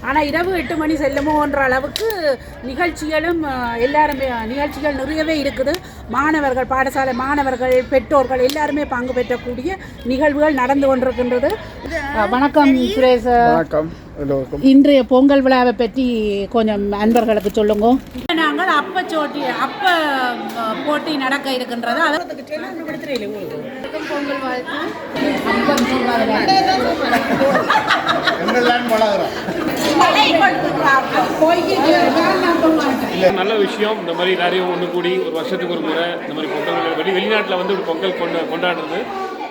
ஆனால் இரவு 8 மணி செல்லுமோன்ற அளவுக்கு நிகழ்ச்சிகளும் எல்லாருமே நிகழ்ச்சிகள் நிறையவே இருக்குது. மாணவர்கள், பாடசாலை மாணவர்கள், பெற்றோர்கள் எல்லாருமே பங்கு பெற்றக்கூடிய நிகழ்வுகள் நடந்து கொண்டிருக்கின்றது. வணக்கம் சுரேஷ். வணக்கம் எல்லோருக்கும். இன்றைய பொங்கல் விழாவை பற்றி கொஞ்சம் அன்பர்களுக்கு சொல்லுங்க. நாங்கள் அப்ப போட்டி நடக்க இருக்கின்றது. பொங்கல் வாழ்த்து. நல்ல விஷயம். இந்த மாதிரி நிறைய ஒன்று கூடி ஒரு வருஷத்துக்கு ஒரு முறை இந்த மாதிரி பொங்கல் வெளிநாட்டில் வந்து ஒரு பொங்கல் கொண்டாடுறது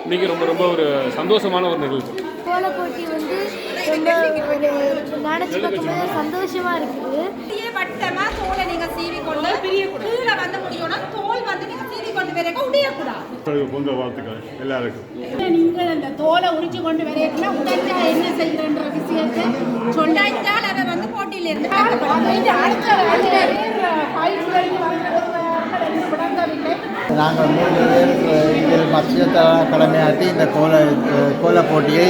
இன்றைக்கி ரொம்ப ரொம்ப ஒரு சந்தோஷமான ஒரு நிகழ்ச்சி. கோல போட்டி வந்து நினச்சி பார்க்கும்போது சந்தோஷமா இருக்குது. வட்டமாக தோலை நீங்கள் சீவி கொண்டு கீழே வந்து முடியும்னா தோல் வந்து நீங்கள் சீவி கொண்டு வரைக்கும் உடையக்கூடாது. பொங்கல் வாழ்த்துக்கள் எல்லாருக்கும். நீங்கள் அந்த தோலை உரிச்சு கொண்டு வரையலாம் உடனே என்ன செய்கிறன்ற விஷயத்தை சொன்னால் அதை வந்து போட்டியில் இருந்து நாங்கள் 3 பேர் இதில் மத்திய கடமையாற்றி இந்த கோல போட்டியை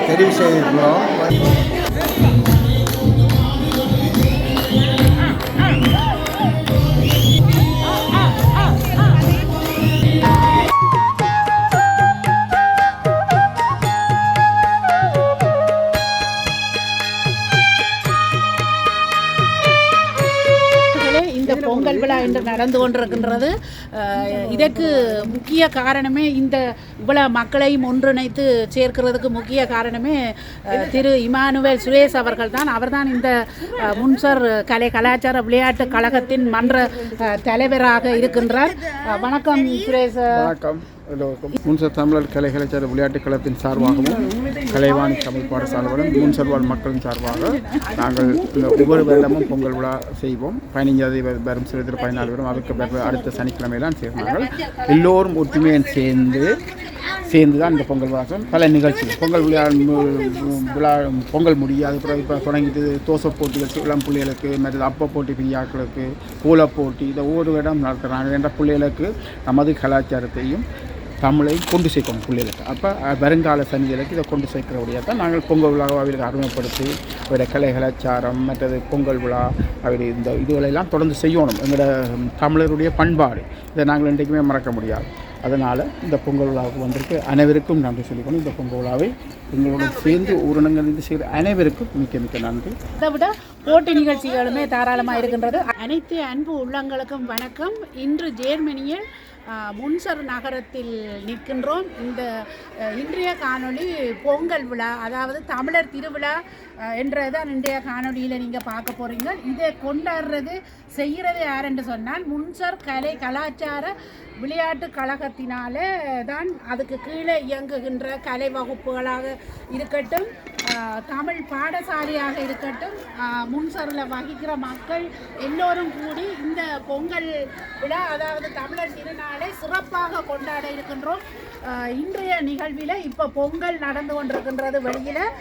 தெரிவு செய்திருக்கிறோம். பொங்கல் விழா என்று நடந்து கொண்டிருக்கின்றது. இதற்கு முக்கிய காரணமே இந்த இவ்வளோ மக்களையும் ஒன்றிணைத்து சேர்க்கிறதுக்கு முக்கிய காரணமே திரு இமானுவேல் சுரேஷ் அவர்கள் தான். அவர்தான் இந்த முன்சர் கலை கலாச்சார விளையாட்டு கழகத்தின் மன்ற தலைவராக இருக்கின்றார். வணக்கம் சுரேஷ். வணக்கம் எல்லோருக்கும். முன்சர் தமிழர் கலை கலாச்சார விளையாட்டுக் கழகத்தின் சார்பாகவும் கலைவாணி தமிழ் பாடசாலையுடன் முன்சர் வாழ் மக்களின் சார்பாக நாங்கள் ஒவ்வொரு வருடமும் பொங்கல் விழா செய்வோம். 15ஆம் தேதி வரும், சிறுதில் 14 வரும். அதுக்கு அடுத்த சனிக்கிழமையெல்லாம் சேர்ந்தார்கள். எல்லோரும் ஒற்றுமையை சேர்ந்து தான் இந்த பொங்கல் விழா பல நிகழ்ச்சிகள் பொங்கல் விழா பொங்கல் முடியும். அது பிறகு இப்போ தொடங்கிட்டு தோசை போட்டிகள் இளம் பிள்ளைகளுக்கு, மற்றது அப்ப போட்டி பிரியாக்களுக்கு, கோல போட்டி, இதை ஒவ்வொரு இடம் நடத்துகிறாங்க. என்ற பிள்ளைகளுக்கு நமது கலாச்சாரத்தையும் தமிழையும் கொண்டு சேர்க்கணும் பிள்ளைகளுக்கு. அப்போ வருங்கால சனிகளுக்கு இதை கொண்டு சேர்க்கிறபடியாக தான் நாங்கள் பொங்கல் விழாவை அவர்களுக்கு அறிமுகப்படுத்தி அவருடைய கலை கலாச்சாரம், மற்றது பொங்கல் விழா அவருடைய இந்த இதுகளெல்லாம் தொடர்ந்து செய்யணும். எங்களோட தமிழருடைய பண்பாடு இதை நாங்கள் இன்றைக்குமே மறக்க முடியாது. அதனால் இந்த பொங்கல் விழாவுக்கு வந்திருக்கு அனைவருக்கும் நன்றி சொல்லிக்கணும். இந்த பொங்கல் விழாவை எங்களோட சேர்ந்து ஊரடங்கிலிருந்து செய்கிற அனைவருக்கும் மிக்க மிக்க நன்றி. அதை விட போட்டி நிகழ்ச்சிகளுமே தாராளமாக இருக்கின்றது. அனைத்து அன்பு உள்ளங்களுக்கும் வணக்கம். இன்று ஜேர்மனியில் முன்சர் நகரத்தில் நிற்கின்றோம். இன்றைய காணொளி பொங்கல் விழா, அதாவது தமிழர் திருவிழா என்றதான் இன்றைய காணொலியில் நீங்கள் பார்க்க போகிறீங்க. இதை கொண்டாடுறது செய்கிறது யாருன்னு சொன்னால் முன்சர் கலை கலாச்சார விளையாட்டு கழகத்தினால தான். அதுக்கு கீழே இயங்குகின்ற கலை வகுப்புகளாக இருக்கட்டும், தமிழ் பாடசாலையாக இருக்கட்டும், முன்சரில் வகிக்கிற மக்கள் எல்லோரும் கூடி இந்த பொங்கல் விழா, அதாவது தமிழர் திருநாளை சிறப்பாக கொண்டாட இருக்கின்றோம். இன்றைய நிகழ்வில் இப்போ பொங்கல் நடந்து கொண்டிருக்கின்றது. வெளியில்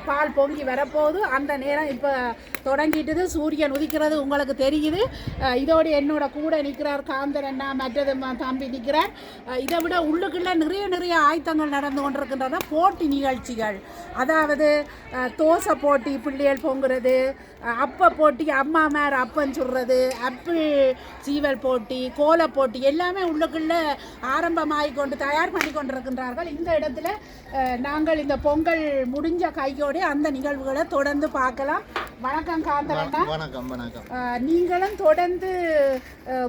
பால் பொங்கி வரப்போகுது. அந்த நேரம் இப்போ தொடங்கிட்டது. சூரியன் உதிக்கிறது உங்களுக்கு தெரியுது. இதோடு என்னோட கூட நிற்கிறார் காந்தரண்ணா, மற்றது தம்பி நிற்கிறார். இதை விட உள்ளுக்குள்ள நிறைய ஆயத்தங்கள் நடந்து கொண்டிருக்கின்றன. போட்டி நிகழ்ச்சிகள், அதாவது தோசை போட்டி, பிள்ளைகள் பொங்குறது, அப்ப போட்டி, அம்மா மேர் அப்பன் சுடுறது, அப்பிள் சீவல் போட்டி, கோல போட்டி எல்லாமே உள்ளுக்குள்ள ஆரம்பமாகி கொண்டு தயார் பண்ணி கொண்டிருக்கின்றார்கள். இந்த இடத்துல நாங்கள் இந்த பொங்கல் முடிஞ்ச கையோடு அந்த நிகழ்வுகளை தொடர்ந்து பார்க்கலாம். வணக்கம் காந்தரண்ணா. வணக்கம். வணக்கம். நீங்களும் தொடர்ந்து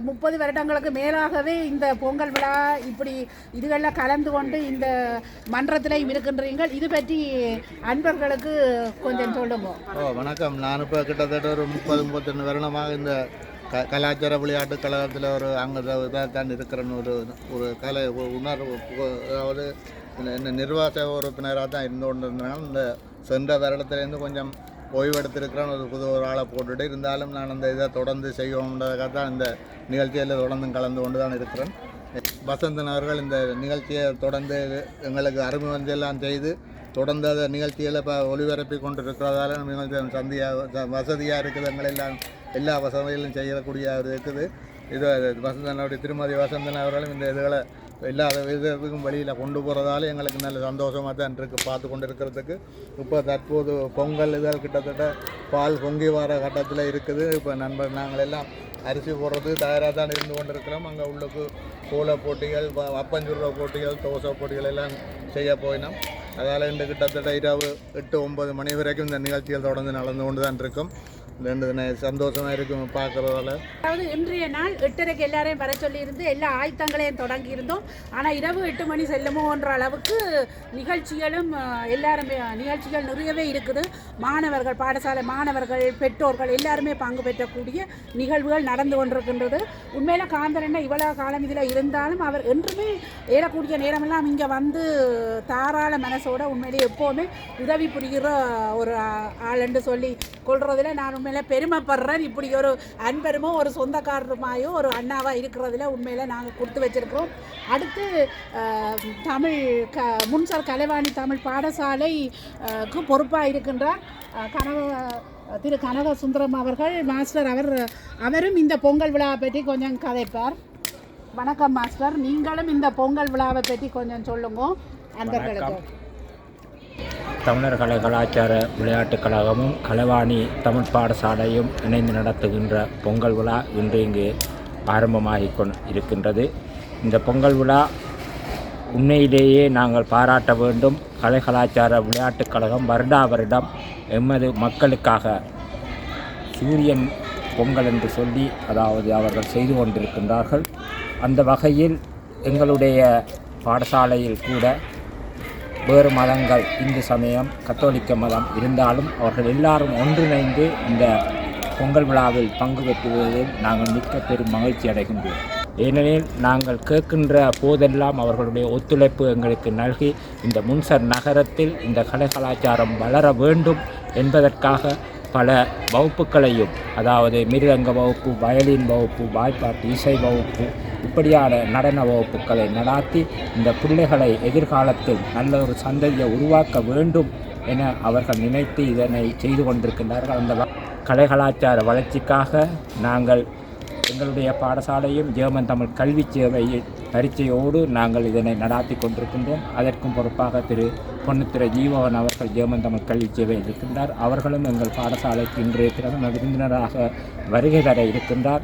30 வருடங்களுக்கு மேலாகவே இந்த பொங்கல் விழா இப்படி இதுகளில் கலந்து கொண்டு இந்த மன்றத்திலையும் இருக்கின்றீர்கள். இது பற்றி அன்பர்களுக்கு கொஞ்சம் சொல்லுங்க. வணக்கம். நான் இப்போ கிட்டத்தட்ட ஒரு 30-31 வருடமாக இந்த கலாச்சார விளையாட்டு கழகத்தில் ஒரு அங்கே தான் இருக்கிறேன்னு ஒரு கலை உணர்வு, அதாவது என்ன நிர்வாக உறுப்பினராக தான் இருந்து கொண்டு இருந்தாலும் இந்த சென்ற வருடத்துலேருந்து கொஞ்சம் ஓய்வெடுத்திருக்கிறேன். ஒரு ஆளை போட்டுட்டு இருந்தாலும் நான் அந்த இதை தொடர்ந்து செய்வோம்ன்றதுக்காக தான் இந்த நிகழ்ச்சியில் தொடர்ந்து கலந்து கொண்டு தான் இருக்கிறேன். வசந்தன் அவர்கள் இந்த நிகழ்ச்சியை தொடர்ந்து எங்களுக்கு அறிமுகமெல்லாம் செய்து தொடர்ந்து அந்த நிகழ்ச்சிகளை இப்போ ஒளிபரப்பி கொண்டு இருக்கிறதால நிகழ்ச்சி வசதியாக இருக்குது. எங்களெல்லாம் எல்லா வசதிகளும் செய்யக்கூடிய ஒரு இருக்குது. இது வசந்தனுடைய திருமதி வசந்தன் அவர்களும் இந்த இதுகளை எல்லா விதத்துக்கும் வெளியில் கொண்டு போகிறதால எங்களுக்கு நல்ல சந்தோஷமாக தான் இருக்குது பார்த்து கொண்டு இருக்கிறதுக்கு. இப்போ தற்போது பொங்கல் இதழ் கிட்டத்தட்ட பால் பொங்கி வர கட்டத்தில் இருக்குது. இப்போ நண்பர் நாங்கள் எல்லாம் அரிசி போடுறது தயாராக தான் இருந்து கொண்டு இருக்கிறோம். அங்கே உள்ளுக்கு கோல போட்டிகள், அப்பஞ்சுருவ போட்டிகள், தோசை போட்டிகள் எல்லாம் செய்ய போயினோம். அதால் இன்று கிட்டத்தட்ட இரவு 8-9 மணி வரைக்கும் இந்த நிகழ்ச்சிகள் தொடர்ந்து நடந்து கொண்டு தான் இருக்கும். ரெண்டு சந்தோஷமாக இருக்கும் பார்க்குறதால. அதாவது இன்றைய நாள் 8:30க்கு எல்லாரையும் வர சொல்லியிருந்து எல்லா ஆயத்தங்களையும் தொடங்கி இருந்தோம். ஆனால் இரவு 8 மணி செல்லுமோன்ற அளவுக்கு நிகழ்ச்சிகளும் நிகழ்ச்சிகள் நிறையவே இருக்குது. மாணவர்கள், பாடசாலை மாணவர்கள், பெற்றோர்கள் எல்லாருமே பங்கு பெற்றக்கூடிய நிகழ்வுகள் நடந்து கொண்டிருக்கின்றது. உண்மையில காந்தரண்ண இவ்வளோ காலம் இதில் இருந்தாலும் அவர் என்றுமே ஏறக்கூடிய நேரமெல்லாம் இங்கே வந்து தாராள மனசோட உண்மையிலே எப்போவுமே உதவி புரிகிற ஒரு ஆளுன்னு சொல்லி கொள்றதுல நான் உண்மையில பெருமைப்படுறேன். இப்படி ஒரு அன்பருமோ ஒரு சொந்தக்காரருமாயோ ஒரு அண்ணாவா இருக்கிறதுல உண்மையில நாங்கள் கொடுத்து வச்சிருக்கிறோம். அடுத்து தமிழ் முன்சர் கலைவாணி தமிழ் பாடசாலைக்கு பொறுப்பாக இருக்கின்றார் திரு கனக சுந்தரம் அவர்கள். மாஸ்டர் அவரும் இந்த பொங்கல் விழாவை பற்றி கொஞ்சம் கதைப்பார். வணக்கம் மாஸ்டர், நீங்களும் இந்த பொங்கல் விழாவை பற்றி கொஞ்சம் சொல்லுங்க அன்பர்களுக்கு. தமிழர் கலை கலாச்சார விளையாட்டுக் கழகமும் கலைவாணி தமிழ் பாடசாலையும் இணைந்து நடத்துகின்ற பொங்கல் விழா இன்று இங்கு ஆரம்பமாகிக் இருக்கின்றது. இந்த பொங்கல் விழா உண்மையிலேயே நாங்கள் பாராட்ட வேண்டும். கலை கலாச்சார விளையாட்டுக் கழகம் வருடா வருடம் எமது மக்களுக்காக சூரியன் பொங்கல் என்று சொல்லி அதாவது அவர்கள் செய்து கொண்டிருக்கின்றார்கள். அந்த வகையில் எங்களுடைய பாடசாலையில் கூட வேறு மதங்கள், இந்து சமயம், கத்தோலிக்க மதம் இருந்தாலும் அவர்கள் எல்லாரும் ஒன்றிணைந்து இந்த பொங்கல் விழாவில் பங்கு பெற்றுவதில் நாங்கள் மிக்க பெரும் மகிழ்ச்சி அடைகின்றோம். ஏனெனில் நாங்கள் கேட்கின்ற போதெல்லாம் அவர்களுடைய ஒத்துழைப்பு எங்களுக்கு நல்கி இந்த முன்சர் நகரத்தில் இந்த கலை கலாச்சாரம் வளர வேண்டும் என்பதற்காக பல வகுப்புகளையும், அதாவது மிருதங்க வகுப்பு, வயலின் வகுப்பு, வாய்ப்பாட்டு இசை வகுப்பு, இப்படியான நடன வகுப்புகளை நடாத்தி இந்த பிள்ளைகளை எதிர்காலத்தில் நல்ல ஒரு சந்ததியை உருவாக்க வேண்டும் என அவர்கள் நினைத்து இதனை செய்து கொண்டிருக்கின்றார்கள். அந்த கலை கலாச்சார வளர்ச்சிக்காக நாங்கள் எங்களுடைய பாடசாலையும் ஜெர்மன் தமிழ் கல்வி சேவையில் பரீட்சையோடு நாங்கள் இதனை நடாத்தி கொண்டிருக்கின்றோம். அதற்கும் பொறுப்பாக திரு பொன்னுத்துறை ஜீவன் அவர்கள் ஜெர்மன் தமிழ் கல்வி சேவையில் இருக்கின்றார். அவர்களும் எங்கள் பாடசாலைக்கு இன்றைய தினம் விருந்தினராக வருகை தர இருக்கின்றார்.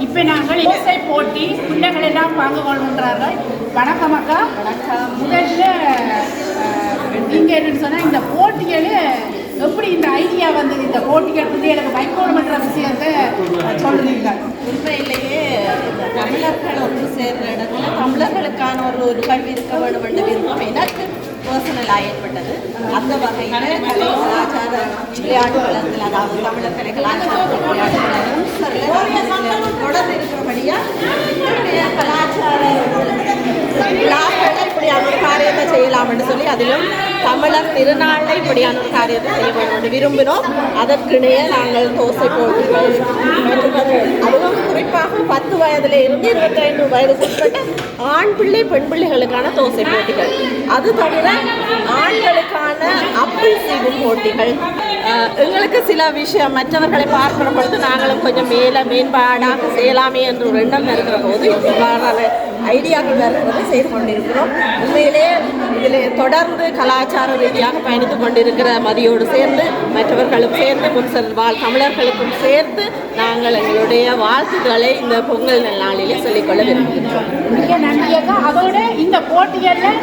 இப்போ நாங்கள் இசை போட்டி பிள்ளைகள் எல்லாம் பங்கு கொள்கின்றார்கள். வணக்கம் அக்கா. வணக்கம். முதல்ல நீங்கள் என்னென்னு சொன்னால் இந்த போட்டிகள் எப்படி இந்த ஐடியா வந்தது? இந்த போட்டிகள் பிள்ளைகளுக்கு வைக்கணுன்ற விஷயத்தை சொல்லுறீங்க. உண்மையிலேயே இந்த தமிழர்கள் ஒன்று சேர்ந்த இடத்துல தமிழர்களுக்கான ஒரு கல்வி இருக்க வேண்டும் என்ற விருப்பம் எனக்கு பர்சனலாக ஏற்பட்டது. அந்த வகையில் கலை கலாச்சார விளையாட்டு களத்தில், அதாவது தமிழர் கலை கலாச்சார விளையாட்டு களத்தில் தொடர்ந்து இருக்கிறபடியாக கலாச்சார விழாக்களை இப்படியான ஒரு காரியத்தை செய்யலாம் என்று சொல்லி அதிலும் தமிழர் திருநாளில் இப்படியான ஒரு காரியத்தை செய்ய வேண்டும் என்று விரும்பினோம். அதற்கிடையே நாங்கள் தோசை போட்டிகள், அதுவும் குறிப்பாக 10 வயதில் இருந்து 25 வயதுக்குட்பட்ட ஆண் பிள்ளை பெண் பிள்ளைகளுக்கான தோசை போட்டிகள், அது தவிர ஆண்களுக்கான அப்பிள் சீவும் போட்டிகள், எங்களுக்கு சில விஷயம் மற்றவர்களை பார்க்கிற பொழுது நாங்களும் கொஞ்சம் மேம்பாடாக செய்யலாமே என்ற ஒரு எண்ணம் இருக்கிற போது இவ்வாறான ஐடியாக்கள் வருகிறது செய்து கொண்டிருக்கிறோம். உண்மையிலே இதில் தொடர்ந்து கலாச்சார ரீதியாக பயணித்து கொண்டிருக்கிற மதியோடு சேர்ந்து மற்றவர்களும் சேர்ந்து முன்சர் வாழ் தமிழர்களுக்கும் சேர்த்து நாங்கள் எங்களுடைய வாழ்த்துக்களை இந்த பொங்கல் நாளிலே சொல்லிக்கொள்ள விரும்புகின்றோம். அதோட இந்த போட்டிகளில்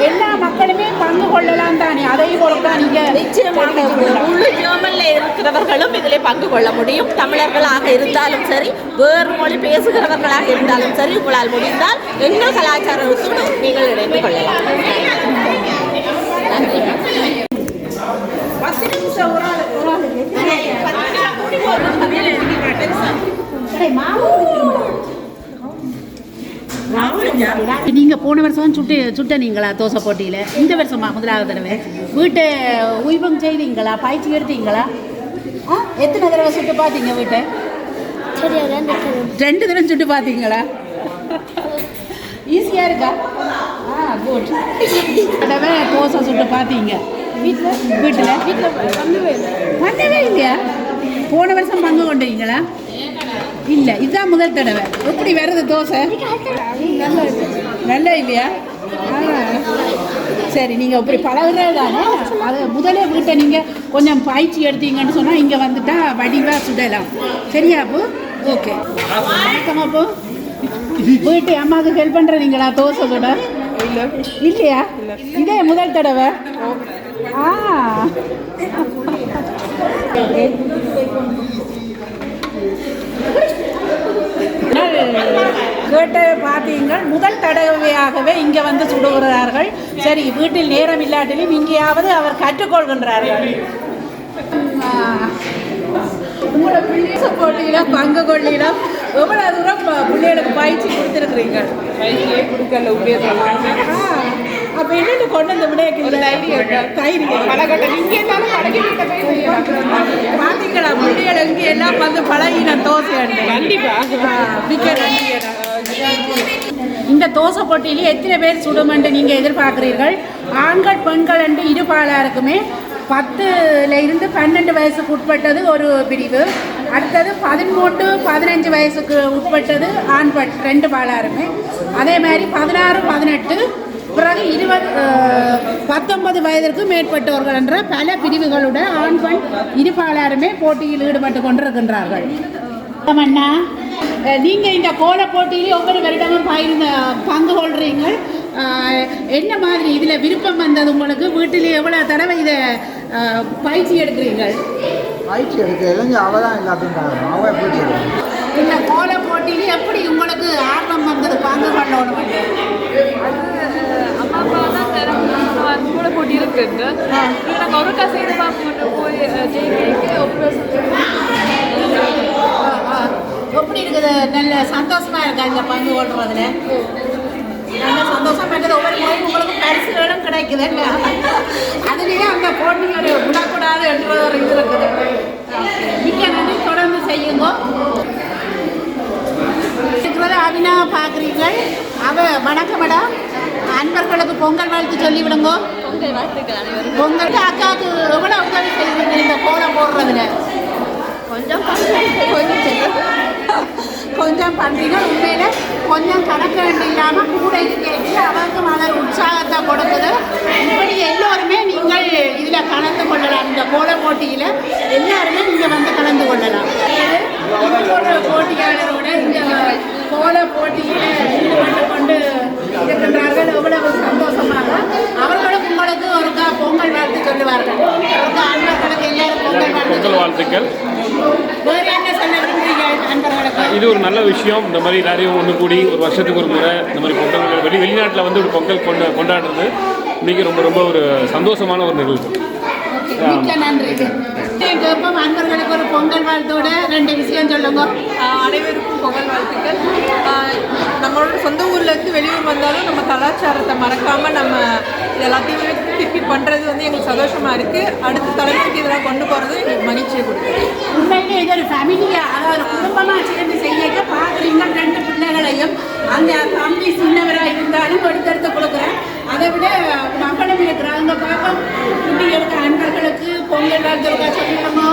எல்லா மக்களுமே பங்கு கொள்ளலாம் தானே? அதையும் பொறுத்தான் நீங்கள் நிச்சயமாக முழு ஜெர்மன்ல இருக்கிறவர்களும் இதில் பங்கு கொள்ள முடியும். தமிழர்களாக இருந்தாலும் சரி, வேறு மொழி பேசுகிறவர்களாக இருந்தாலும் சரி, உங்களால் முடிந்தால் எங்கள் கலாச்சாரத்தோடு நீங்கள் இணைந்து கொள்ளலாம். நன்றி. 10 நிமிஷம் நீங்க போன வருஷம் சுட்ட நீங்களா தோசை போட்டியில? இந்த வருஷமா முதலாவது தடவை வீட்டை உய்வம் செய்தீங்களா? பயிற்சி எடுத்தீங்களா? எத்தனை தடவை சுட்டு பார்த்தீங்க வீட்டை? 2 தடவை சுட்டு பார்த்தீங்களா? ஈஸியா இருக்கா? குட். தடவை தோசை சுட்டு பார்த்தீங்க வீட்டில் பண்ணவே இல்லையா? போன வருஷம் பங்கு கொண்டீங்களா? இல்லை இதுதான் முதல் தடவை. எப்படி வருது தோசை? நல்லா இல்லையா? சரி, நீங்கள் இப்படி பழகுறது தானே. அது முதலே வீட்டை நீங்கள் கொஞ்சம் பயிற்சி எடுத்தீங்கன்னு சொன்னால் இங்கே வந்துட்டா வடிவாக சுடலாம். சரியா அப்போ? ஓகே, வணக்கம். அப்போ வீட்டு அம்மாவுக்கு ஹெல்ப் பண்ணுறீங்களா தோசை கூட? இல்லையா? இதே முதல் தடவை. கேட்டு பார்த்தீங்கள், முதல் தடவையாகவே இங்கே வந்து சுடுகிறார்கள். சரி, வீட்டில் நேரம் இல்லாட்டிலும் இங்கேயாவது அவர் கற்றுக்கொள்கின்றார்கள். உங்களோட பிள்ளைய போட்டியிலும் பங்கு கொள்ளிலும் எவ்வளோ தூரம் பிள்ளைகளுக்கு பயிற்சி கொடுத்துருக்குறீங்க? பயிற்சியே கொடுக்கல அப்போ என்னென்னு கொண்டு வந்து விடையக்கு தைரியம் பழகட்டும். இங்கே எல்லாரும் பார்த்தீங்களா? பிள்ளைகள் இங்கே எல்லாம் வந்து பழகின தோசை கண்டிப்பாக மிக்க நன்றியடா. இந்த தோசை போட்டியிலே எத்தனை பேர் சுடுமென்று நீங்கள் எதிர்பார்க்குறீர்கள்? ஆண்கள் பெண்கள் என்று இருபாலாருக்குமே 10லிருந்து 12 வயசுக்கு உட்பட்டது ஒரு பிரிவு, அடுத்தது 13-15 வயசுக்கு உட்பட்டது ஆண் பெண் 2 பாலாருமே, அதே மாதிரி 16-18 பிறகு 20-19 வயதிற்கு மேற்பட்டவர்கள் என்ற பல பிரிவுகளுடன் ஆண் பெண் இருபாலாருமே போட்டியில் ஈடுபட்டு கொண்டிருக்கின்றார்கள். அண்ணா, நீங்கள் இந்த கோல போட்டியிலே ஒவ்வொரு வருடமும் பங்கு கொள்றீங்க. என்ன மாதிரி இதில் விருப்பம் வந்தது உங்களுக்கு? வீட்டிலே எவ்வளோ தடவை இதை பயிற்சி எடுக்கிறீர்கள்? பயிற்சி எடுக்க அவள் தான் எல்லாத்தையும் அவள் பயிற்சி எடுக்கணும். இந்த கோல போட்டியிலே எப்படி உங்களுக்கு ஆர்வம் வந்தது பங்கு கொள்ளணும்? அம்மா அப்பா தான் தரம் கூட போட்டி இருக்குங்க. நாங்கள் ஒருக்கா செய்து பார்க்க போய் ஜெயிக்க எப்படி இருக்குது? நல்ல சந்தோஷமாக இருக்கா இந்த பங்கு கொள்றதுல? நல்ல சந்தோஷம் பெற்றது. ஒவ்வொரு முறையும் உங்களுக்கு பரிசுகளும் கிடைக்குது. அதுலேயே அந்த போட்டிகளை விடக்கூடாது என்ற ஒரு இது இருக்குது. மிக்க நன்றி, தொடர்ந்து செய்யுங்க. இருக்கிறது அபினா பார்க்குறீங்கள். வணக்கம் மேடம். அன்பர்களுக்கு பொங்கல் வாழ்த்து சொல்லிவிடுங்க. பொங்கலுக்கு அக்காவுக்கு எவ்வளோ உதவி செய்வீங்க இந்த கோலம் போடுறதுல? கொஞ்சம் பண்ணுறீங்க. உண்மையில் கொஞ்சம் கணக்கு இல்லாமல் கூட கேட்டு அவருக்கும் அதன் உற்சாகத்தை கொடுக்குது. இப்படி எல்லோருமே நீங்கள் இதில் கலந்து கொள்ளலாம். இந்த கோல போட்டியில் எல்லாருமே நீங்கள் வந்து கலந்து கொள்ளலாம். ஒரு போட்டியாளரோட இந்த கோல போட்டியில் ஈடுபட்டு கொண்டு இருக்கின்றார்கள். எவ்வளவு சந்தோஷமாக அவர்களும் உங்களுக்கு ஒரு பொங்கல் வாழ்த்து சொல்லுவார்கள். அன்பர்களுக்கு எல்லாரும் பொங்கல் வாழ்த்துக்கள். வேறு என்ன சொல்ல விரும்புகிறீங்க அன்பர்களுக்கு? இது ஒரு நல்ல விஷயம். இந்த மாதிரி எல்லாரையும் ஒன்று கூடி ஒரு வருஷத்துக்கு ஒரு முறை இந்த மாதிரி பொங்கல் வெளிநாட்டில் வந்து ஒரு பொங்கல் கொண்டாடுறது இன்றைக்கி ரொம்ப ரொம்ப ஒரு சந்தோஷமான ஒரு நிகழ்வு. மிக்க நன்றி. அன்பர்களுக்கு ஒரு பொங்கல் வாழ்த்தோட 2 விஷயம் சொல்லுங்க. அனைவருக்கும் பொங்கல் வாழ்த்துக்கள். நம்மளோட சொந்த ஊர்லேருந்து வெளியூர் வந்தாலும் நம்ம கலாச்சாரத்தை மறக்காமல் நம்ம எல்லாத்தையுமே திருப்பி பண்ணுறது வந்து எங்களுக்கு சந்தோஷமாக இருக்குது. அடுத்த தலைமுறைக்கு இதெல்லாம் கொண்டு போகிறது எங்களுக்கு மகிழ்ச்சியை கொடுக்குது. உண்மையிலே இது ஒரு ஃபேமிலியாக, அதாவது குடும்பமாக சேர்ந்து செய்ய பார்க்குறீங்க. 2 பிள்ளைகளையும் அந்த தம்பி சின்னவராக இருந்தாலும் எடுத்து கொடுக்குறேன். அதை விட மகளும் இருக்கிறாங்க. பார்க்க குட்டிகளுக்கு அன்பர்களுக்கு பொங்கல் வாழ்த்துக்கா சொல்லிடணுமா?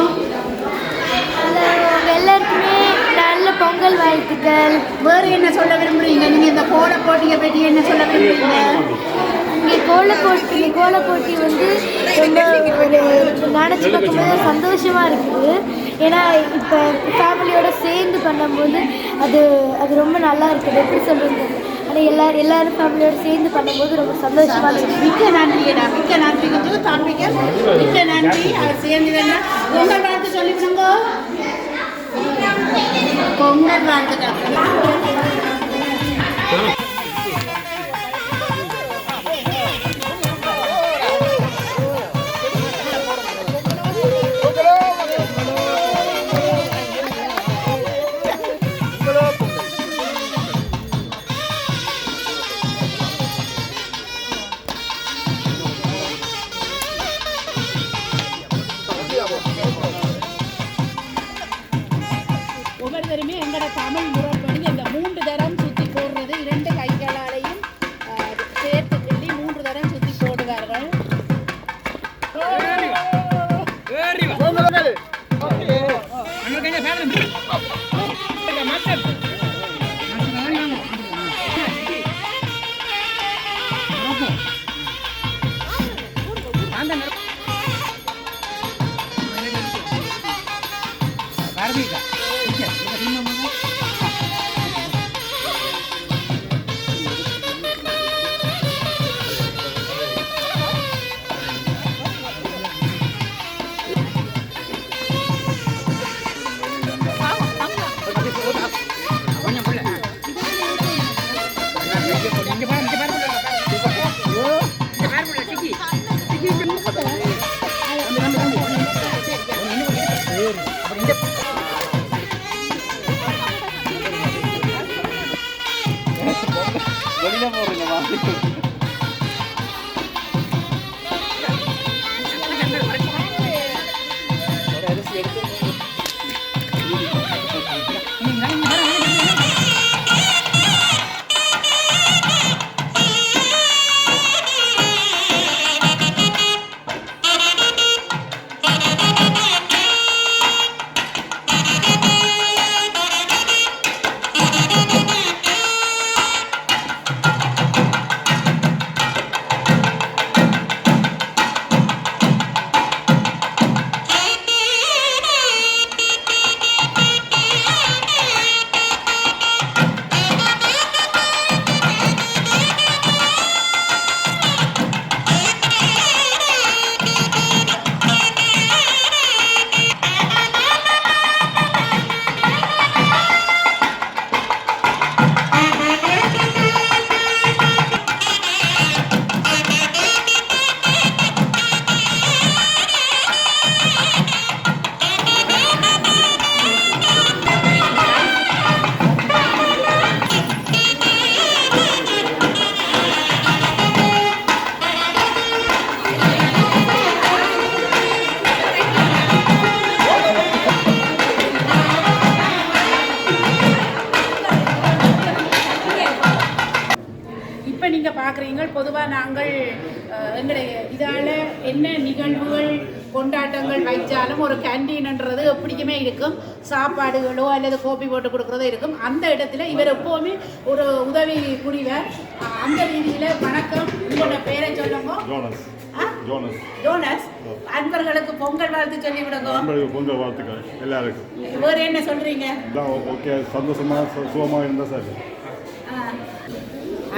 எல்லாருக்குமே நல்ல பொங்கல் வாழ்த்துக்கள். வேறு என்ன சொல்ல விரும்புகிறீங்க? நீங்கள் இந்த கோல போட்டியை பற்றி என்ன சொல்ல விரும்புகிறீங்க? இங்கே கோல போட்டி வந்து ரொம்ப நினச்சி பார்க்கும்போது சந்தோஷமாக இருக்குது. ஏன்னா இப்போ ஃபேமிலியோடு சேர்ந்து பண்ணும்போது அது ரொம்ப நல்லா இருக்குது. எப்படி சொல்கிறது? ஆனால் எல்லாரும் ஃபேமிலியோடு சேர்ந்து பண்ணும்போது ரொம்ப சந்தோஷமாக இருக்குது. மிக்க நன்றிடா. மிக்க நன்றி. தம்பிக்கு மிக்க நன்றி. அவர் சேர்ந்து பொங்கல் வாழ்த்து சொல்லிவிடுங்க. பொங்கல் வாழ்த்துக்கள். ஒவ்வொருத்தருமே எங்களோட தமிழ் முறைப்படி இந்த 3 தரம் சுற்றி போடுறது 2 கைகளாலையும் சேர்த்து சொல்லி 3 தரம் சுற்றி போடுவார்கள். தான் போடுறீங்க. பொதுவாக நாங்கள் எங்களுடைய இதால் என்ன நிகழ்வுகள் கொண்டாட்டங்கள் வைச்சாலும் ஒரு கேண்டீன்ன்றது எப்படிக்குமே இருக்கும். சாப்பாடுகளோ அல்லது கோப்பி போட்டு கொடுக்குறதோ இருக்கும். அந்த இடத்துல இவர் எப்போவுமே ஒரு உதவி புரிவர். அந்த ரீதியில் வணக்கம், உங்களோட பேரை சொல்லுங்க. ஜோனஸ், அன்பர்களுக்கு பொங்கல் வாழ்த்து சொல்லி விடுங்க. பொங்கல் வாழ்த்துக்கள் எல்லாருக்கும். வேறு என்ன சொல்கிறீங்க? ஓகே, சந்தோஷமாக சுகமாக இருந்தால் சார்.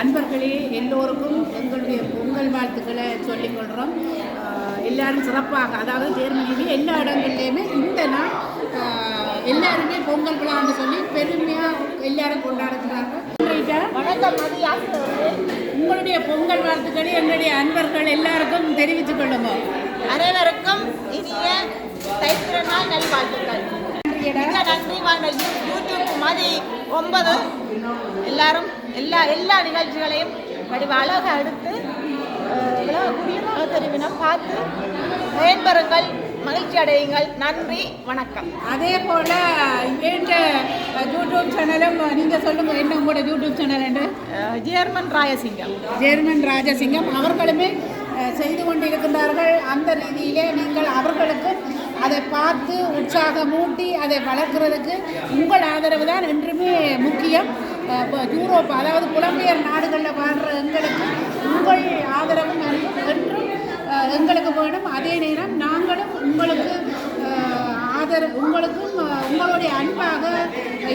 அன்பர்களே, எல்லோருக்கும் எங்களுடைய பொங்கல் வாழ்த்துக்களை சொல்லிக்கொள்கிறோம். எல்லாரும் சிறப்பாக, அதாவது ஜெர்மனியிலே எல்லா இடங்கள்லையுமே இந்த நாள் எல்லாருமே பொங்கல் விழான்னு சொல்லி பெருமையாக எல்லாரும் கொண்டாடுகிறாங்க. உங்களுடைய பொங்கல் வாழ்த்துக்களை எங்களுடைய அன்பர்கள் எல்லாருக்கும் தெரிவித்துக் கொள்ளுங்க. அனைவருக்கும் இனிய தைத்திர நாள் நல்வாழ்த்துக்கள். நன்றி. யூடியூப் மாதிரி 9 எல்லாரும் எல்லா நிகழ்ச்சிகளையும் வடிவாக எடுத்து தெரிவினம் பார்த்து பயன்பெறுங்கள், மகிழ்ச்சி அடையுங்கள். நன்றி, வணக்கம். அதே போல் என்ற யூடியூப் சேனலும் நீங்கள் சொல்லுங்கள், என்ன உங்களோட யூடியூப் சேனல் என்று? ஜெர்மன் ராஜசிங்கம் அவர்களுமே செய்து கொண்டிருக்கின்றார்கள். அந்த ரீதியிலே நீங்கள் அவர்களுக்கு அதை பார்த்து உற்சாகமூட்டி அதை வளர்க்கிறதுக்கு உங்கள் ஆதரவு தான் என்றுமே முக்கியம். யூரோப், அதாவது புலம்பெயர் நாடுகளில் வாழ்கிற எங்களுக்கு உங்கள் ஆதரவும் என்றும் எங்களுக்கு வேணும். அதே நேரம் நாங்களும் உங்களுக்கு உங்களுக்கும் உங்களுடைய அன்பாக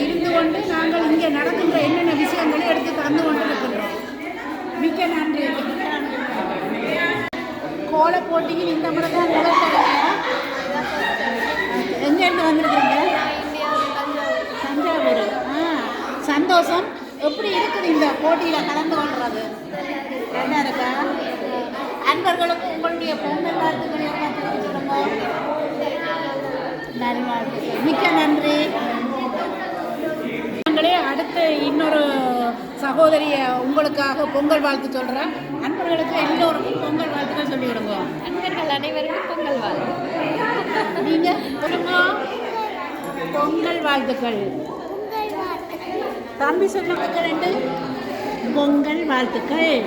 இருந்து கொண்டு நாங்கள் இங்கே நடக்கின்ற என்னென்ன விஷயங்களை எடுத்து தந்து கொண்டு இருக்கின்றோம். மிக்க நன்றி. கோல போட்டியில் இந்த முறை தான் எங்கேருந்து வந்திருக்கிறீங்க? தஞ்சாவூர். சந்தோஷம். எப்படி இருக்குது இந்த போட்டியில் கலந்து கொள்வது? என்ன இருக்கா? அன்பர்களுக்கு உங்களுடைய பொங்கல் வாழ்த்துக்களை சொல்லுங்க. நல்வாழ்த்துக்கள். மிக்க நன்றி. நாங்களே அடுத்து இன்னொரு சகோதரிய உங்களுக்காக பொங்கல் வாழ்த்து சொல்கிறேன். அன்பர்களுக்கு எல்லோருக்கும் பொங்கல் வாழ்த்துக்கள் சொல்லிவிடுங்க. அன்பர்கள் அனைவருக்கும் பொங்கல் வாழ்த்து. நீங்கள் சொல்லுங்க. பொங்கல் வாழ்த்துக்கள். தம்பி சொல்லுங்க. 2 பொங்கல் வாழ்த்துக்கள்.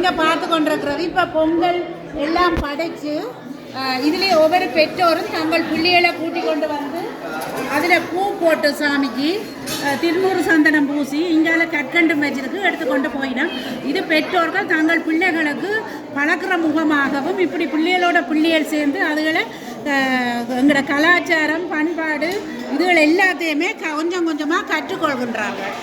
நீங்கள் பார்த்து கொண்டிருக்கிறது இப்போ பொங்கல் எல்லாம் படைச்சு இதிலே ஒவ்வொரு பெற்றோரும் தங்கள் பிள்ளைகளை கூட்டிக் கொண்டு வந்து அதில் பூ போட்டு சாமிக்கு திருநூறு சந்தனம் பூசி இங்கால கற்கண்டு வச்சிருக்கு எடுத்துக்கொண்டு போயினோம். இது பெற்றோர்கள் தங்கள் பிள்ளைகளுக்கு பழக்கிற முகமாகவும் இப்படி பிள்ளைகளோட பிள்ளைகள் சேர்ந்து அதுகளை எங்களோட கலாச்சாரம் பண்பாடு இதுகள் எல்லாத்தையுமே கொஞ்சம் கொஞ்சமாக கற்றுக்கொள்கின்றார்கள்.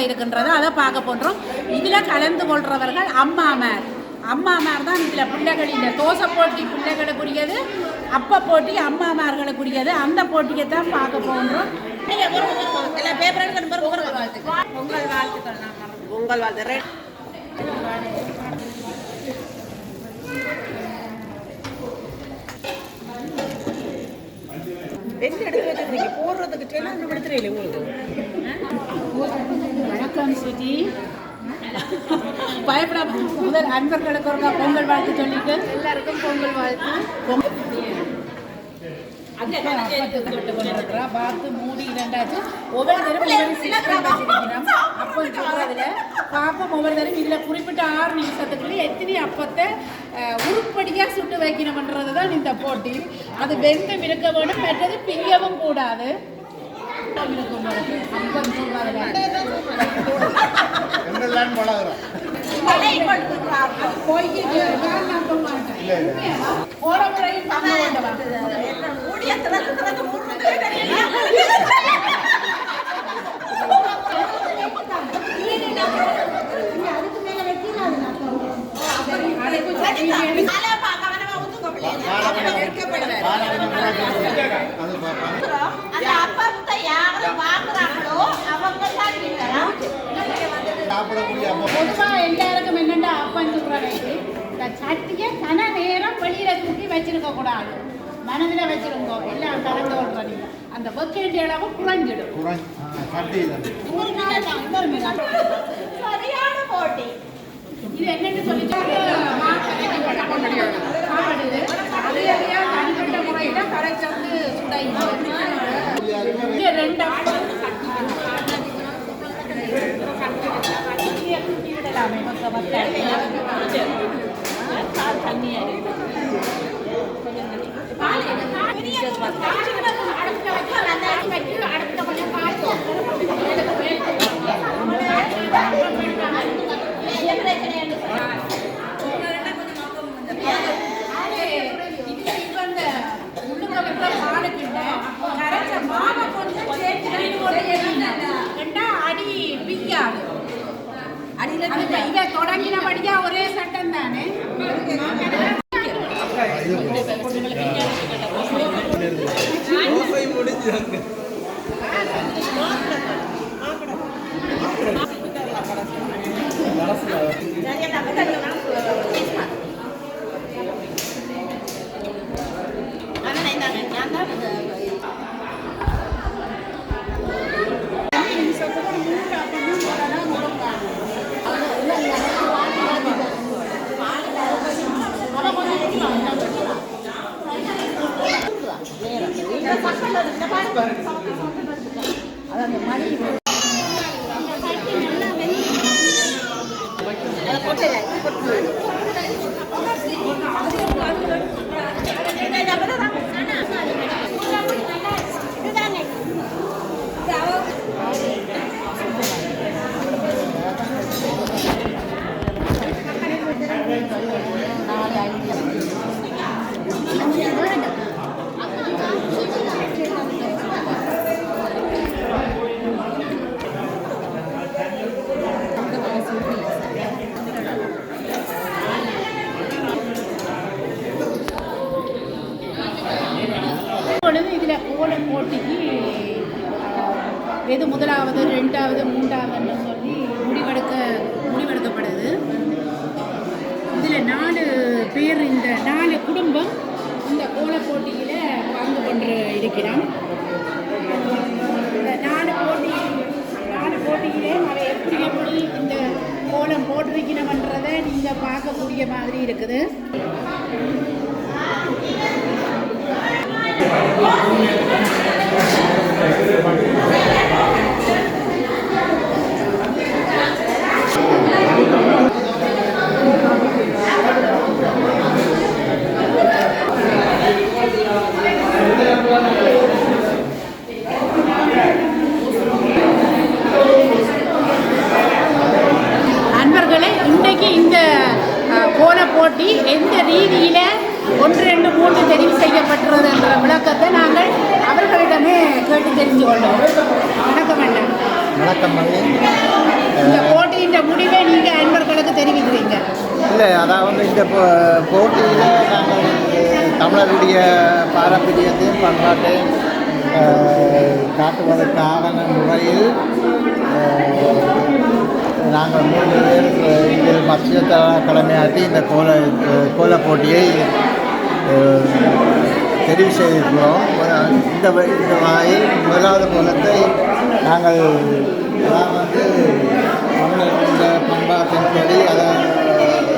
இருக்கின்றது அதை பார்க்க போன்றோம். இதில் கலந்து கொள்றவர்கள் அம்மாமார் தான். இதில் பிள்ளைகள் இந்த தோசை போட்டி பிள்ளைகளுக்குரியது, அப்ப போட்டி அம்மாமார்களுக்குரியது. அந்த போட்டியை தான் பார்க்க போன்றோம். பொங்கல் வாழ்த்து எந்த இடத்துல வச்சுருக்கீங்க போடுறதுக்கு டெல்லாம் எடுத்துறீங்க உங்களுக்கு. வணக்கம் சுஜி. பயப்படாம முதல் அன்பர்களுக்கு ஒரு பொங்கல் வாழ்த்து சொல்லிட்டு எல்லாருக்கும் பொங்கல் வாழ்த்து. பார்த்து மூடி இரண்டாச்சு ஒவ்வொரு தரம் அப்போ சொல்றதுல பார்ப்போம். ஒவ்வொரு தரம் இதில் குறிப்பிட்ட 6 நிமிஷத்துக்குள்ளே எத்தனை அப்பத்தை உருப்படியாக சுட்டு வைக்கணும்ன்றது தான் இந்த போட்டி. அது வெந்தும் இருக்க வேணும், மற்றது பிரியவும் கூடாது. பொதுவாக எல்லாருக்கும் என்னென்ன அப்பன்னு சொல்றாங்க, இந்த சட்டியை கன நேரம் வெளியில தூக்கி வச்சிருக்க கூடாது, மனதில் வச்சிருக்கோ. எல்லாம் கலந்து கொள்றீங்க அந்த வெக்கேண்டிய அளவு குறைஞ்சிடும். இது என்னன்னு சொல்லிட்டு சாப்பிடுது தனிப்பட்ட முறையில கரைச்சி சுடாயிடுது. ரெண்டு தண்ணியா இருக்கு. அடி பிக்காது. இதை தொடங்கினபடியா ஒரே சட்டம் தானே. அது அந்த முதலாவது 2வது 3வது சொல்லி முடிவெடுக்கப்படுது. இதில் 4 பேர், இந்த 4 குடும்பம் இந்த கோலப் போட்டியில் பங்கு கொண்டு இருக்கிறோம். இந்த 4 போட்டியிலே அவை எப்படி இந்த கோலம் போட்டிருக்கிறோம்ன்றதை நீங்கள் பார்க்கக்கூடிய மாதிரி இருக்குது. நண்பர்களே, இன்றைக்கு இந்த கோலப் போட்டி எந்த ரீதியில் 1, 2, 3 தெரிவு செய்யப்பட்டுறது என்ற விளக்கத்தை நாங்கள் அவர்களிடமே கேட்டு தெரிஞ்சு கொண்டோம். வணக்கம் அண்ணா. வணக்கம். இந்த போட்டியின் முடிவை நீங்கள் அன்பர்களுக்கு தெரிவிக்கிறீங்க. இல்லை, அதாவது இந்த போட்டியில் நாங்கள் தமிழருடைய பாரம்பரியத்தையும் பண்பாட்டையும் காட்டுவதற்கான முறையில் நாங்கள் 3 பேர் இதில் மத்திய தலைமையாற்றி இந்த கோலப் போட்டியை தெரிவு செய்திருக்கிறோம். இந்த வகையில் முதலாவது கோலத்தை நாங்கள் அதாவது தமிழர்களுடைய பண்பாட்டின்படி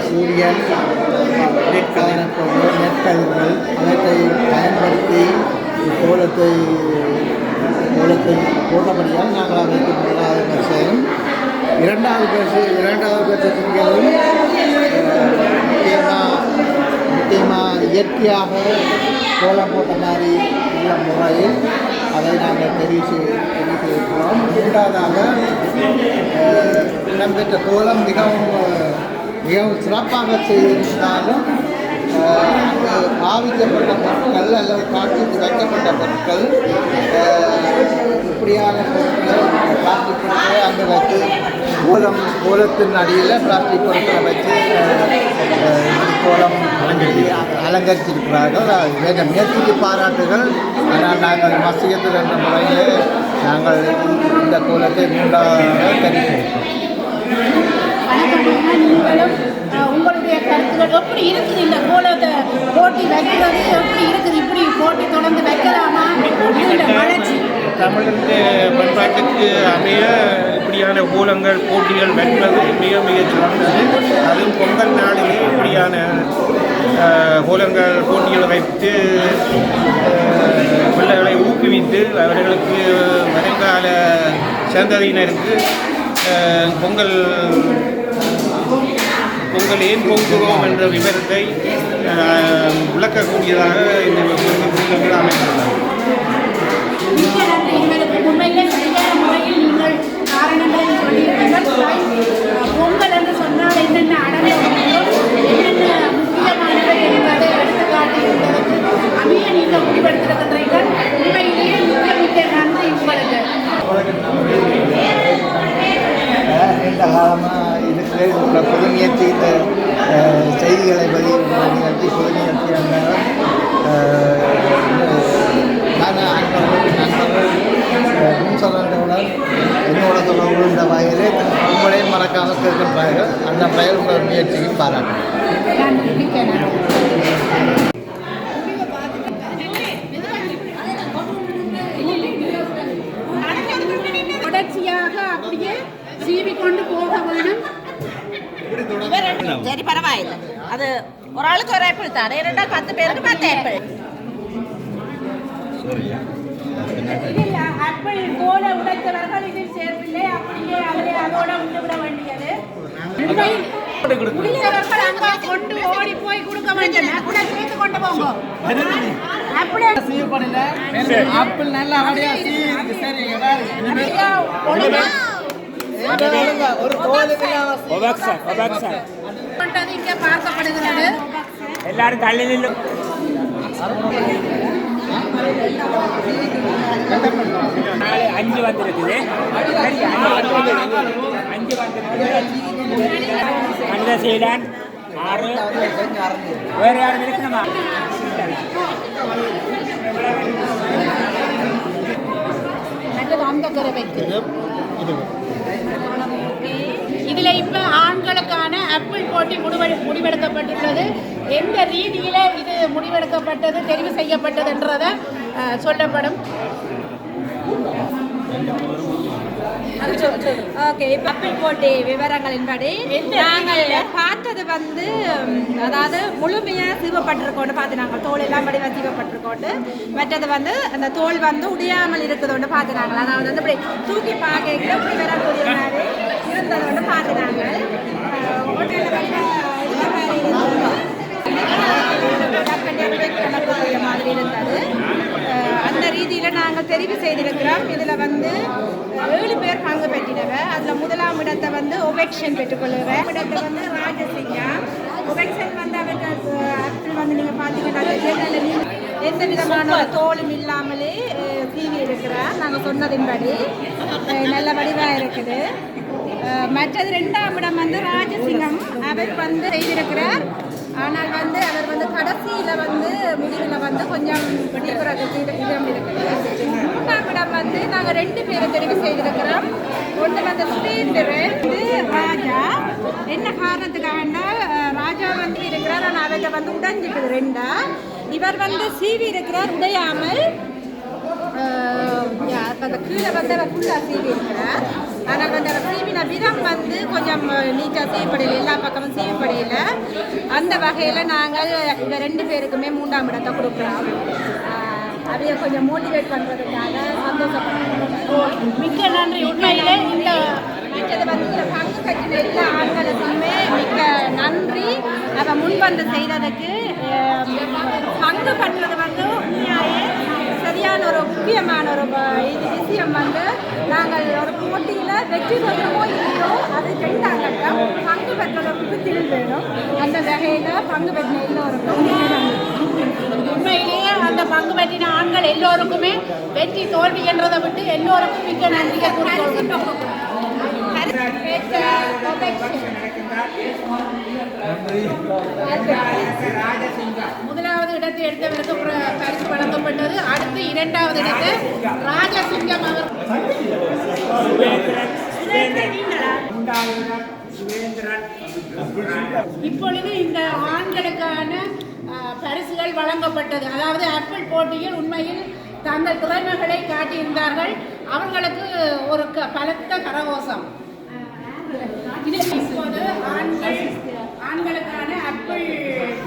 சூரியன், நெற்கதிர்கள் அவற்றை பயன்படுத்தி கோலத்தை போட்டபடியால் நாங்கள் அதற்கு முதலாவது பரிசையும், இரண்டாவது பரிசத்திலும் முக்கியமாக இயற்கையாக கோலம் போட்ட மாதிரி உள்ள முறையில் அதை நாங்கள் தெரிவு செய்திருக்கிறோம். இரண்டாவதாக இடம்பெற்ற கோலம் மிகவும் சிறப்பாக செய்திருந்தாலும் பாவிக்கப்பட்ட பொருட்கள் அல்லது காட்சிக்கு வைக்கப்பட்ட பொருட்கள் இப்படியான பொருட்கள் பிளாஸ்டிக் பொருட்களை அங்கே வச்சு கோலத்தின் அடியில் பிளாஸ்டிக் பொருட்களை வச்சு கோலம் அலங்கரிச்சிருக்கிறார்கள். வேண்ட முயற்சிக்கு பாராட்டுகள். ஆனால் நாங்கள் மசியத்தில் என்ற முறையில் நாங்கள் இந்த கோலத்தை 3வது தெரிவு செய்கிறோம். உங்களுடைய கருத்துக்கள் எப்படி இருக்குது? இந்த கோலத்தை போட்டி வைக்கிறது எப்படி இருக்குது? இப்படி போட்டி தொடர்ந்து வைக்கலாமா? வளர்ச்சி தமிழனுடைய பண்பாட்டுக்கு அமைய இப்படியான கோலங்கள் போட்டிகள் வைப்பது மிக மிக சிறந்தது. அதுவும் பொங்கல் நாளிலே இப்படியான கோலங்கள் போட்டிகளை வைத்து பிள்ளைகளை ஊக்குவித்து அவர்களுக்கு வருங்கால சந்ததியினருக்கு பொங்கல் ஏன் பொங்குகிறோம் என்ற விவரத்தை விளக்கக்கூடியதாக இந்த பொங்கல் அமைந்துள்ளது. பொங்கல் என்று சொன்னால் என்னென்ன என்னென்ன முக்கியமானவை என்பதை எடுத்துக்காட்டியிருப்பதற்கு அமைய நீங்கள் முடிவெடுத்திருக்கின்றீர்கள். உண்மையிலேயே மிக்க நன்றி உங்களுக்கு. நீண்ட காலமாக இருக்கிற பொது முயற்சி, இந்த செய்திகளை நிகழ்ச்சி பொது நிகழ்ச்சி நண்பர்கள் முன்சொல்லுடன் என்னோட தொடர்பு இந்த வகையிலே உங்களையும் மறக்காமல் கேட்கின்றார்கள். அந்த வகையில் உங்கள் முயற்சியும் பாராட்டுகிறேன். தொடர்ச்சியாக அப்படியே சீவி கொண்டு போக வேணும். சரி, பரவாயில்லை. அது ஒரு ஆளுக்கு ஒரு ஆப்பிள் தான். 10 பேருக்கு 10 ஆப்பிள். ஆப்பிள் போல உடைத்தவர்கள் இதில் சேர்ப்பில்லை. அப்படியே அதிலே அதோட விட்டுவிட வேண்டியது. முடிந்தவர்கள் அங்க கொண்டு ஓடி போய் கொடுக்க வேண்டும். ஆப்பிளை சேர்த்து கொண்டு போங்க. ஆப்பிள் நல்லா ஒரு இங்கே பார்க்கப்படுகிறது. எல்லாரும் தள்ளி நில்லும். 5 வந்திருக்குது. 5 வந்திருக்குது. மனித சீலன் 6. வேறு யாரும் இருக்கணுமா? மற்றது அந்த கரை வைக்கிறது. இதில் இப்போ ஆண்களுக்கான ஆப்பிள் போட்டி முடிவெடுக்கப்பட்டுள்ளது. எந்த ரீதியில் இது முடிவெடுக்கப்பட்டது, தெரிவு செய்யப்பட்டதுன்றதை சொல்லப்படும். ஓகே, ஆப்பிள் போட்டி விவரங்களின்படி நாங்கள் பார்த்தது வந்து, அதாவது முழுமையாக சீவப்பட்டிருக்கோண்டு பார்த்து நாங்கள் தோல் எல்லாம் வடிவாக சீவப்பட்டிருக்கோண்டு, மற்றது வந்து அந்த தோல் வந்து உடையாமல் இருக்குதோண்டு பார்த்து நாங்கள், அதாவது வந்து இப்படி தூக்கி பார்க்க இப்படி வரக்கூடிய மாதிரி இருந்ததோண்டு பார்த்து நாங்கள் மாதிரி இருந்தது. அந்த ரீதியில் நாங்கள் தெரிவு செய்திருக்கிறோம். இதில் வந்து 7 பேர் பங்கு பெற்றினவர். அதில் முதலாம் இடத்தை வந்து ஒபெக்ஷன் பெற்றுக்கொள்ளுவேன். இடத்தை வந்து ராஜசிங்கா. ஒபெக்ஷன் வந்து அவர்கள் ஆப்பிள் வந்து நீங்கள் பார்த்தீங்கன்னா எந்த விதமான தோலும் இல்லாமலே சீவி இருக்கிறார். நாங்கள் சொன்னதின்படி நல்ல வடிவாக இருக்குது. மற்றது 2ஆம் இடம் வந்து ராஜசிங்கம். அவர் வந்து செய்திருக்கிறார். ஆனால் வந்து அவர் வந்து கடைசியில் வந்து முடிவில் வந்து கொஞ்சம் இடம் இருக்குது. 3ஆம் இடம் வந்து நாங்கள் 2 பேரை தெரிவு செய்திருக்கிறோம். ஒன்று வந்து சுரேந்திரன், ராஜா. என்ன காரணத்துக்காக ராஜா வந்து இருக்கிறார், ஆனால் அவர்கிட்ட வந்து உடைஞ்சிட்டு 2. இவர் வந்து சீவி இருக்கிறார் உடையாமல். அந்த கீழே வந்து அவர் ஃபுல்லாக சீவி இருக்கிறார். ஆனால் வந்து அவர் சீவின விதம் வந்து கொஞ்சம் நீட்டாக சீவப்படையில், எல்லா பக்கமும் சீவப்படையில். அந்த வகையில் நாங்கள் இவர் 2 பேருக்குமே 3ஆம் இடத்தை கொடுக்குறோம். அதையை கொஞ்சம் மோட்டிவேட் பண்ணுறதுக்காக சந்தோஷப்படுறோம். மிக்க நன்றி. உண்மையிலே இந்த மற்றது வந்து இந்த பங்கு கட்டின எல்லா ஆண்களுக்குமே மிக்க நன்றி. அதை முன்வந்து செய்ததுக்கு. பங்கு பண்ணுறது வந்து உண்மையாயே சரியான ஒரு முக்கியமான ஒரு விஷயம். வந்து நாங்கள் ஒரு போட்டியில் வெற்றி பெற்றமோ இல்லையோ அது 2ஆம் கட்டம். பங்கு பெற்றவர்களுக்கு தில் வேணும். அந்த வகையில் பங்கு பெற்ற எல்லோருக்கும் உண்மையிலேயே அந்த பங்கு பெற்றின ஆண்கள் எல்லோருக்குமே வெற்றி தோல்வி என்றதை விட்டு எல்லோருக்கும் மிக்க நன்றியை கொடுக்கிறோம். முதலாவது இடத்தை எடுத்தவருக்கு பரிசு வழங்கப்பட்டது. அடுத்து 2ஆவது இடத்தை ராஜசிங்கம் அவர். இப்பொழுது இந்த ஆண்களுக்கான பரிசுகள் வழங்கப்பட்டது. அதாவது ஆப்பிள் போட்டியில் உண்மையில் தங்கள் திறமைகளை காட்டியிருந்தார்கள். அவர்களுக்கு ஒரு பலத்த கரகோஷம். இப்போது ஆண்களுக்கான ஆப்பிள்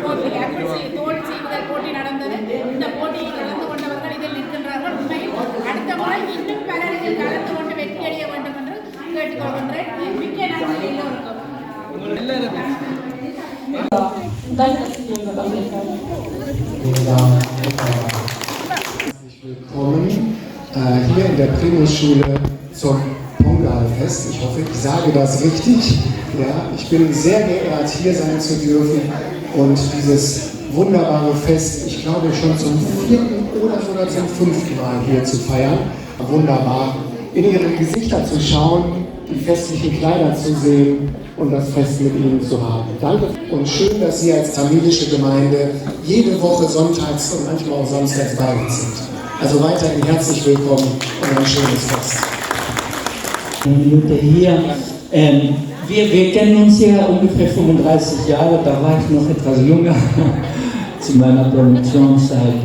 போட்டி, ஆப்பிள் தோல் செய்வதல் போட்டி நடந்தது. இந்த போட்டியில் கலந்து கொண்டவர்கள் இதில் நிற்கின்றார்கள். உண்மையில் அடுத்த முறை இன்னும் பலர் இதில் கலந்து கொண்டு வெற்றி அடைய வேண்டும் என்று கேட்டுக்கொள்கின்றேன். மிக்க நன்றி எல்லோருக்கும். Willkommen hier in der Primusschule zum Pongalfest. Ich hoffe, ich sage das richtig. Ja, ich bin sehr geehrt, hier sein zu dürfen und dieses wunderbare Fest, ich glaube schon zum 4. oder sogar zum 5. Mal hier zu feiern. Wunderbar, in ihre Gesichter zu schauen, die festlichen Kleider zu sehen und das Fest mit ihnen zu haben. Danke und schön, dass Sie als tamilische Gemeinde jede Woche sonntags und manchmal auch samstags bei uns sind. Also weiterhin herzlich willkommen und ein schönes Fest. Eine Minute hier. Wir kennen uns ja ungefähr 35 Jahre, da war ich noch etwas jünger zu meiner Promotionszeit.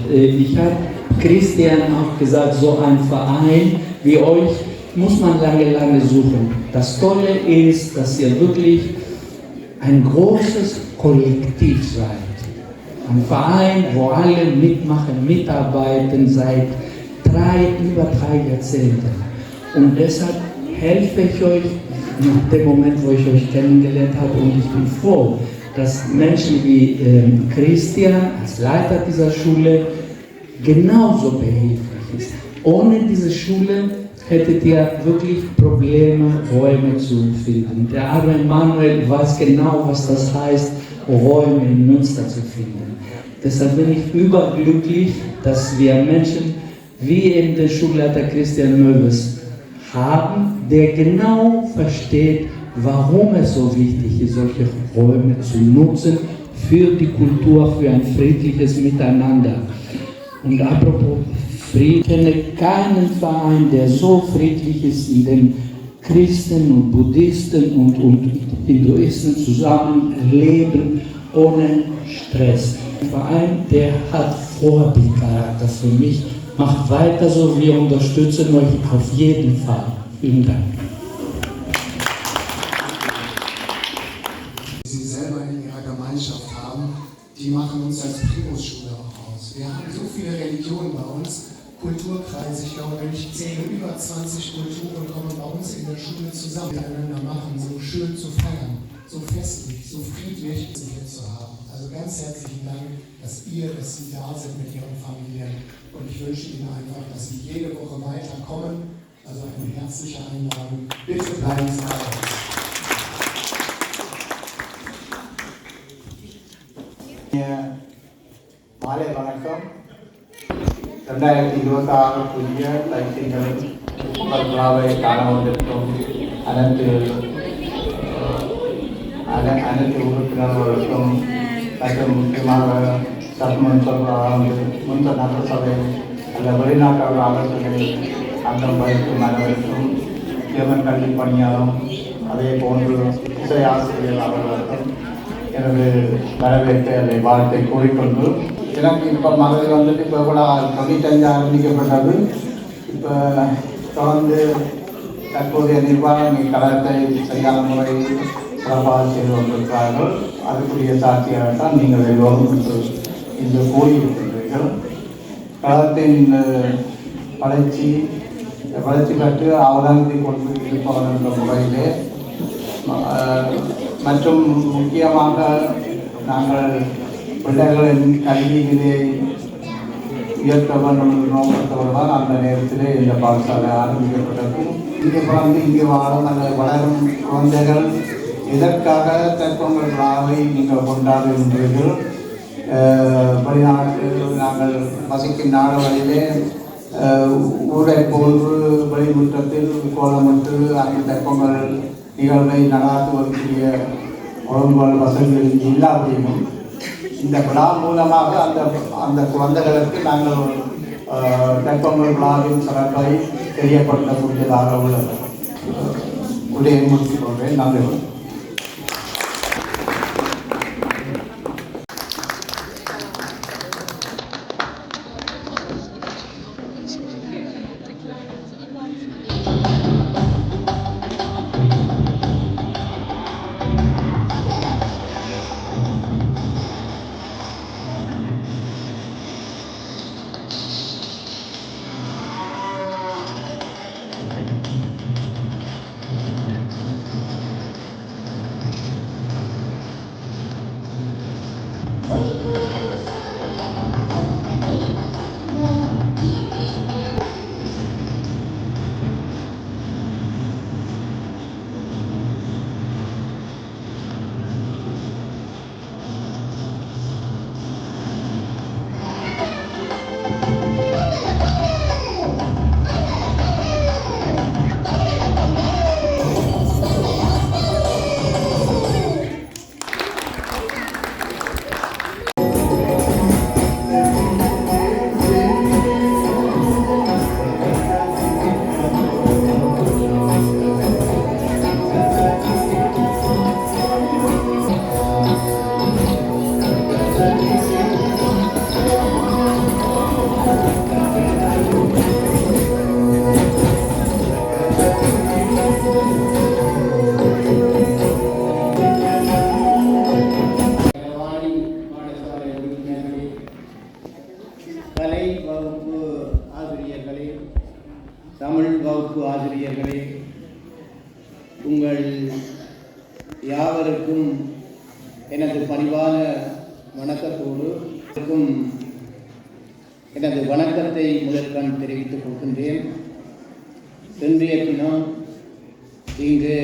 Ich habe Christian auch gesagt, so ein Verein wie euch muss man lange suchen. Das Tolle ist, dass ihr wirklich ein großes Kollektiv seid. Ein Verein, wo alle mitmachen, mitarbeiten seit über 3 Jahrzehnten. Und deshalb helfe ich euch nach dem Moment, wo ich euch kennengelernt habe. Und ich bin froh, dass Menschen wie Christian als Leiter dieser Schule genauso behilflich ist. Ohne diese Schule hättet ihr wirklich Probleme, Räume zu finden. Der arme Manuel weiß genau, was das heißt, Räume in Münster zu finden. Deshalb bin ich überglücklich, dass wir Menschen wie eben den Schulleiter Christian Möbes haben, der genau versteht, warum es so wichtig ist, solche Räume zu nutzen für die Kultur, für ein friedliches Miteinander. Und apropos Frieden. Ich kenne keinen Verein, der so friedlich ist, in dem Christen und Buddhisten und Hinduisten zusammen leben ohne Stress. Ein Verein, der hat Vorbildcharakter für mich. Macht weiter so, wir unterstützen euch auf jeden Fall. Vielen Dank. Die Sie selber in Ihrer Gemeinschaft haben, die machen uns als Primusschule auch aus. Wir haben so viele Religionen bei uns, Kulturkreise, ich glaube, wenn ich zähle, über 20 Kulturen kommen bei uns in der Schule zusammen, miteinander machen, so schön zu feiern, so festlich, so friedlich hier zu haben. Also ganz herzlichen Dank, dass Sie da sind mit Ihren Familien. Und ich wünsche Ihnen einfach, dass Sie jede Woche weiterkommen. Also eine herzliche Einladung. Bitte bleiben Sie bei uns. மாலை வணக்கம். 2026 புதிய தைத்திங்கள் விழாவை காண வந்திருக்கும் அனைத்து உறுப்பினர்களுக்கும் மற்றும் முக்கியமாக முன்பு நகரசபை அல்ல வெளிநாட்டவர் ஆலோசனை அங்கம் வகிக்கும் அனைவருக்கும் ஜெர்மன் கல்வி பணியாளரும் அதே போன்று இசை ஆசிரியர் அவர்களுக்கும் எனது வரவேற்பை அதை வாழ்த்தை கூறிக்கொண்டு எனக்கு இப்போ மகளிர் வந்துட்டு இப்போ கூட 95 ஆரம்பிக்கப்பட்டது. இப்போ தொடர்ந்து தற்போதைய நிர்வாக கழகத்தை சரியான முறையில் சிறப்பாக செய்து கொண்டிருக்கிறார்கள். அதுக்குரிய சாட்சியாகத்தான் நீங்கள் எல்லோரும் இன்று கூறியிருக்கின்றீர்கள். கழகத்தின் வளர்ச்சி பெற்று அவதானித்து கொண்டு இருப்பவர் என்ற முறையிலே மற்றும் முக்கியமாக நாங்கள் பிள்ளைகளின் கல்வியிலே உயர்த்த வேண்டும் என்ற நோக்கத்தோடு தான் அந்த நேரத்திலே இந்த பாடசாலை ஆரம்பிக்கப்பட்டது. இங்கே பிறந்து இங்கே வாழும் அல்லது வளரும் குழந்தைகள் எதற்காக தைப்பொங்கல் விழாவை நீங்கள் கொண்டாடுகின்றீர்கள்? வெளிநாட்டு நாங்கள் வசிக்கும் நாடுகளிலே ஊரை போன்று வெளிமுற்றத்தில் கோலமிட்டு அந்த தைப்பொங்கல் நிகழ்வை நடாத்துவதற்குரிய ஒழுங்குகள் வசதிகள் இல்லாதையும் இந்த விழா மூலமாக அந்த குழந்தைகளுக்கு நாங்கள் தைப்பொங்கல் விழாவின் சிறப்பை தெரியப்படுத்தக்கூடியதாக உள்ளது. உடைய முடித்துக் கொள்வேன். நன்றி. தமிழ் வகுப்பு ஆசிரியர்களே, உங்கள் யாவருக்கும் எனது பணிவான வணக்கத்தோடு எனது வணக்கத்தை முதற்கண் தெரிவித்துக் கொள்கின்றேன். இன்றைய தினம் இங்கு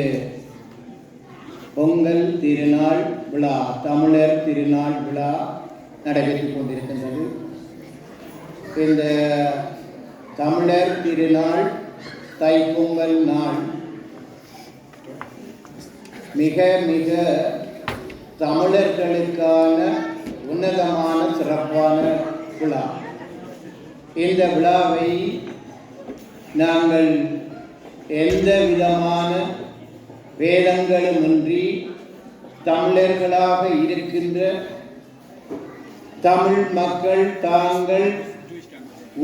பொங்கல் திருநாள் விழா, தமிழர் திருநாள் விழா நடைபெற்றுக் கொண்டிருக்கின்றது. இந்த தமிழர் திருநாள் தைப்பொங்கல் நாள் மிக மிக தமிழர்களுக்கான உன்னதமான சிறப்பான விழா. இந்த விழாவை நாங்கள் எந்த விதமான வேதங்களுமின்றி தமிழர்களாக இருக்கின்ற தமிழ் மக்கள் தாங்கள்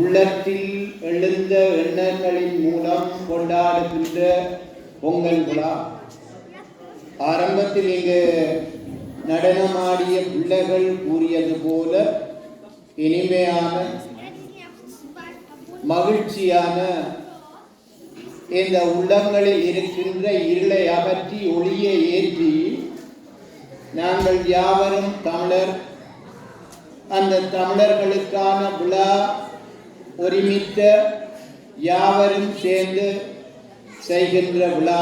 உள்ளத்தில் எழுந்த எண்ணங்களின் மூலம் கொண்டாடுகின்ற பொங்கல் விழா. ஆரம்பத்தில் இங்கு நடனமாடிய பிள்ளைகள் கூறியது போல இனிமையான மகிழ்ச்சியான இந்த உள்ளங்களில் இருக்கின்ற இருளை அகற்றி ஒளியை ஏற்றி நாங்கள் யாவரும் தமிழர், அந்த தமிழர்களுக்கான விழா ஒருமித்த யாவரும் சேர்ந்து செய்கின்ற விழா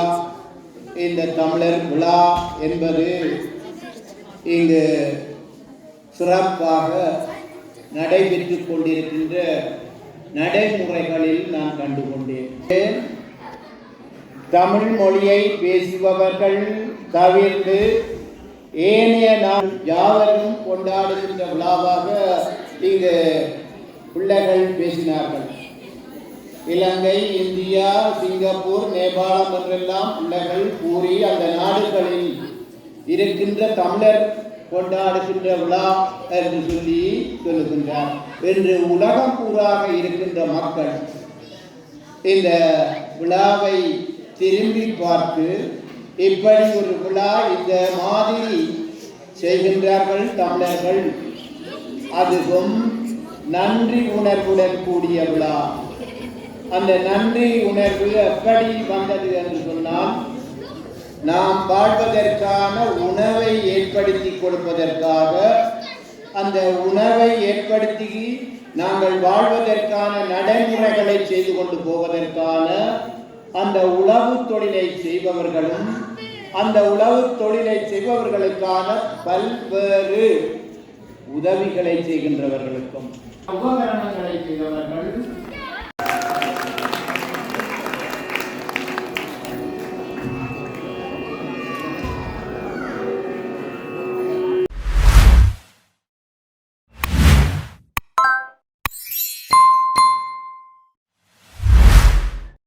இந்த தமிழர் விழா என்பது இங்கு சிறப்பாக நடைபெற்று கொண்டிருக்கின்ற நடைமுறைகளில் நான் கண்டுகொண்டேன். தமிழ் மொழியை பேசுபவர்கள் தவிர்த்து ஏனைய நாம் யாவரும் கொண்டாடுகின்ற விழாவாக இங்கு பிள்ளைகள் பேசினார்கள். இலங்கை, இந்தியா, சிங்கப்பூர், நேபாளம் என்றெல்லாம் பிள்ளைகள் கூறி அந்த நாடுகளில் இருக்கின்ற தமிழர் கொண்டாடுகின்ற விழா என்று சொல்லி சொல்லுகின்றார். என்று உலகம் பூராக இருக்கின்ற மக்கள் இந்த விழாவை திரும்பி பார்த்து இப்படி ஒரு விழா இந்த மாதிரி செய்கின்றார்கள் தமிழர்கள், அதுவும் நன்றி உணர்வுடன் கூடிய விழா. அந்த நன்றி உணர்வு எப்படி வந்தது என்று சொன்னால், நாம் வாழ்வதற்கான உணவை ஏற்படுத்தி கொடுப்பதற்காக, அந்த உணவை ஏற்படுத்தி நாங்கள் வாழ்வதற்கான நடைமுறைகளை செய்து கொண்டு போவதற்கான அந்த உழவு தொழிலை செய்பவர்களும், அந்த உழவு தொழிலை செய்பவர்களுக்கான பல்வேறு உதவிகளை செய்கின்றவர்களுக்கும், உபகரணங்களை செய்தவர்கள்